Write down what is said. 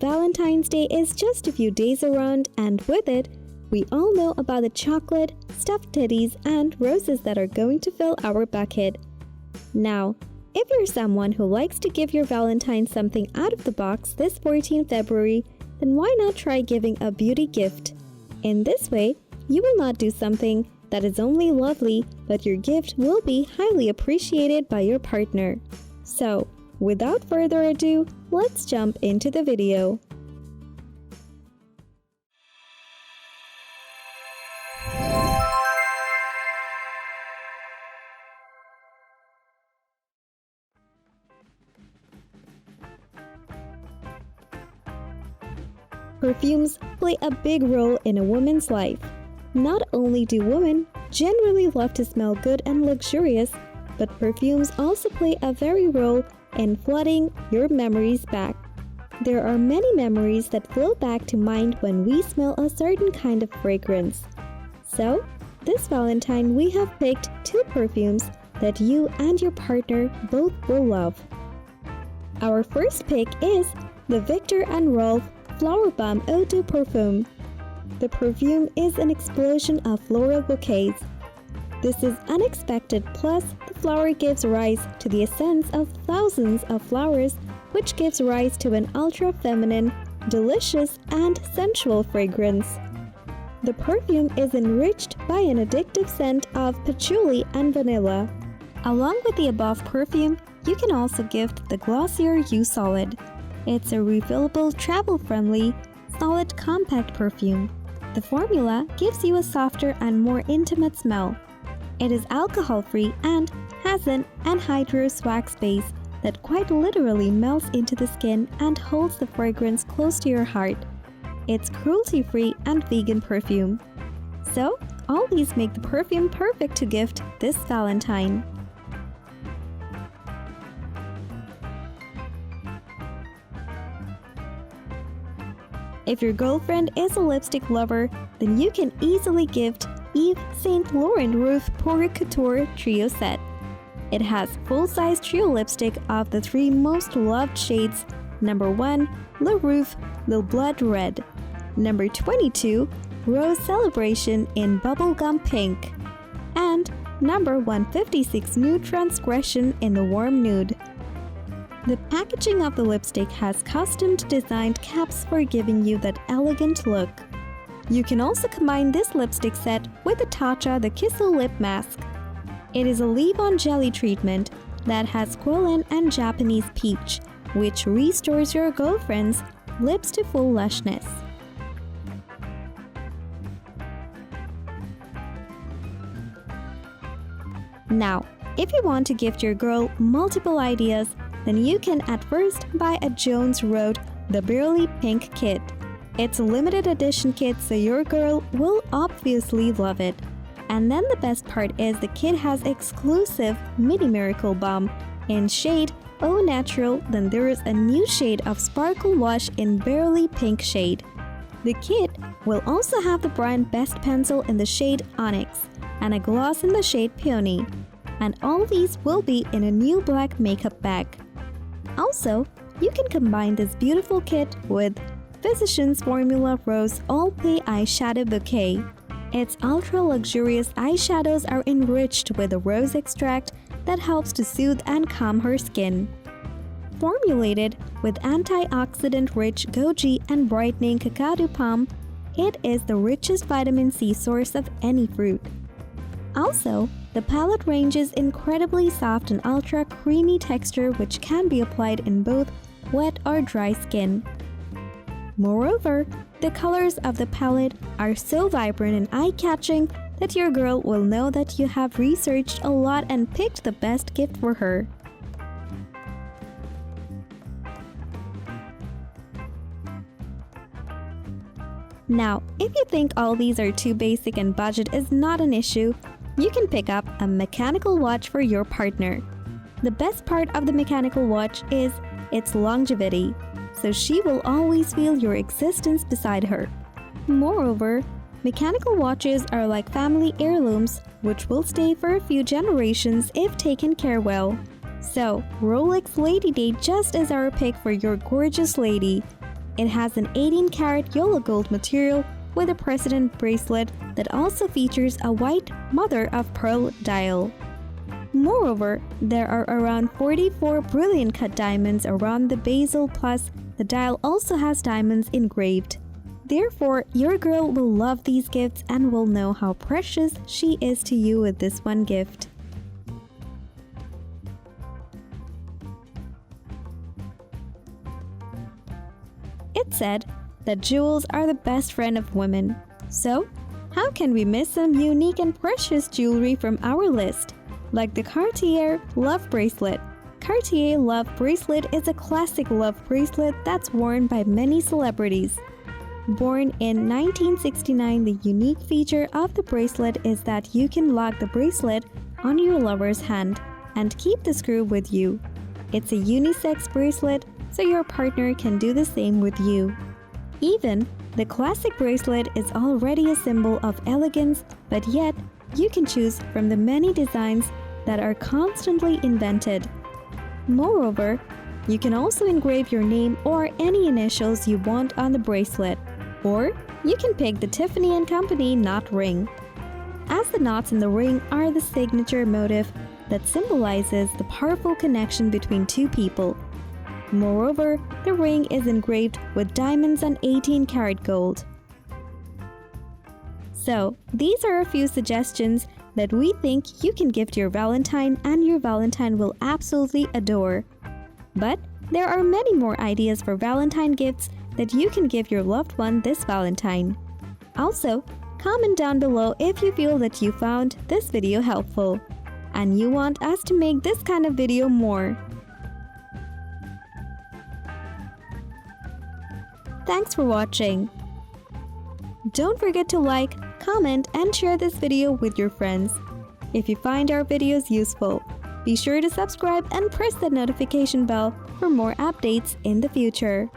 Valentine's Day is just a few days around, and with it, we all know about the chocolate, stuffed teddies, and roses that are going to fill our bucket. Now, if you're someone who likes to give your Valentine something out of the box this 14th February, then why not try giving a beauty gift? In this way, you will not do something that is only lovely, but your gift will be highly appreciated by your partner. So, without further ado, let's jump into the video. Perfumes play a big role in a woman's life. Not only do women generally love to smell good and luxurious, but perfumes also play a very role in flooding your memories back. There are many memories that flow back to mind when we smell a certain kind of fragrance. So, this Valentine we have picked 2 perfumes that you and your partner both will love. Our first pick is the Viktor and Rolf Flowerbomb Eau de Parfum. The perfume is an explosion of floral bouquets. This is unexpected, plus the flower gives rise to the essence of thousands of flowers, which gives rise to an ultra-feminine, delicious and sensual fragrance. The perfume is enriched by an addictive scent of patchouli and vanilla. Along with the above perfume, you can also gift the Glossier You Solid. It's a refillable, travel-friendly, solid compact perfume. The formula gives you a softer and more intimate smell. It is alcohol-free and has an anhydrous wax base that quite literally melts into the skin and holds the fragrance close to your heart. It's cruelty-free and vegan perfume. So, all these make the perfume perfect to gift this Valentine. If your girlfriend is a lipstick lover, then you can easily gift Yves Saint Laurent Rouge Pour Couture Trio Set. It has full-size trio lipstick of the 3 most loved shades: number 1, Le Rouge Le Blood Red, number 22, Rose Celebration in Bubblegum Pink, and number 156, Nude Transgression in the Warm Nude. The packaging of the lipstick has custom-designed caps for giving you that elegant look. You can also combine this lipstick set with the Tatcha the Kissu lip mask. It is a leave-on jelly treatment that has squalane and Japanese peach, which restores your girlfriend's lips to full lushness. Now, if you want to gift your girl multiple ideas, then you can at first buy a Jones Road The Barely Pink Kit. It's a limited edition kit, so your girl will obviously love it. And then the best part is the kit has exclusive Mini Miracle Balm in shade Au Natural. Then there is a new shade of Sparkle Wash in Barely Pink shade. The kit will also have the brand Best Pencil in the shade Onyx and a gloss in the shade Peony. And all these will be in a new black makeup bag. Also, you can combine this beautiful kit with Physicians Formula Rose All Play Eyeshadow Bouquet. Its ultra-luxurious eyeshadows are enriched with a rose extract that helps to soothe and calm her skin. Formulated with antioxidant-rich goji and brightening cacao palm, it is the richest vitamin C source of any fruit. Also, the palette ranges incredibly soft and ultra creamy texture, which can be applied in both wet or dry skin. Moreover, the colors of the palette are so vibrant and eye-catching that your girl will know that you have researched a lot and picked the best gift for her. Now, if you think all these are too basic and budget is not an issue, you can pick up a mechanical watch for your partner. The best part of the mechanical watch is its longevity, so she will always feel your existence beside her. Moreover, mechanical watches are like family heirlooms, which will stay for a few generations if taken care well. So, Rolex Lady Day just is our pick for your gorgeous lady. It has an 18-karat yellow gold material with a precedent bracelet that also features a white mother-of-pearl dial. Moreover, there are around 44 brilliant cut diamonds around the bezel, plus the dial also has diamonds engraved. Therefore, your girl will love these gifts and will know how precious she is to you with this one gift. It's said that jewels are the best friend of women. So, how can we miss some unique and precious jewelry from our list? Like the Cartier Love Bracelet. Cartier Love Bracelet is a classic love bracelet that's worn by many celebrities. Born in 1969, the unique feature of the bracelet is that you can lock the bracelet on your lover's hand and keep the screw with you. It's a unisex bracelet, so your partner can do the same with you. Even the classic bracelet is already a symbol of elegance, but yet you can choose from the many designs that are constantly invented. Moreover, you can also engrave your name or any initials you want on the bracelet, or you can pick the Tiffany & Company knot ring, as the knots in the ring are the signature motif that symbolizes the powerful connection between two people. Moreover, the ring is engraved with diamonds and 18-karat gold. So, these are a few suggestions that we think you can gift your Valentine and your Valentine will absolutely adore. But there are many more ideas for Valentine gifts that you can give your loved one this Valentine. Also, comment down below if you feel that you found this video helpful and you want us to make this kind of video more. Thanks for watching. Don't forget to like, comment, and share this video with your friends. If you find our videos useful, be sure to subscribe and press the notification bell for more updates in the future.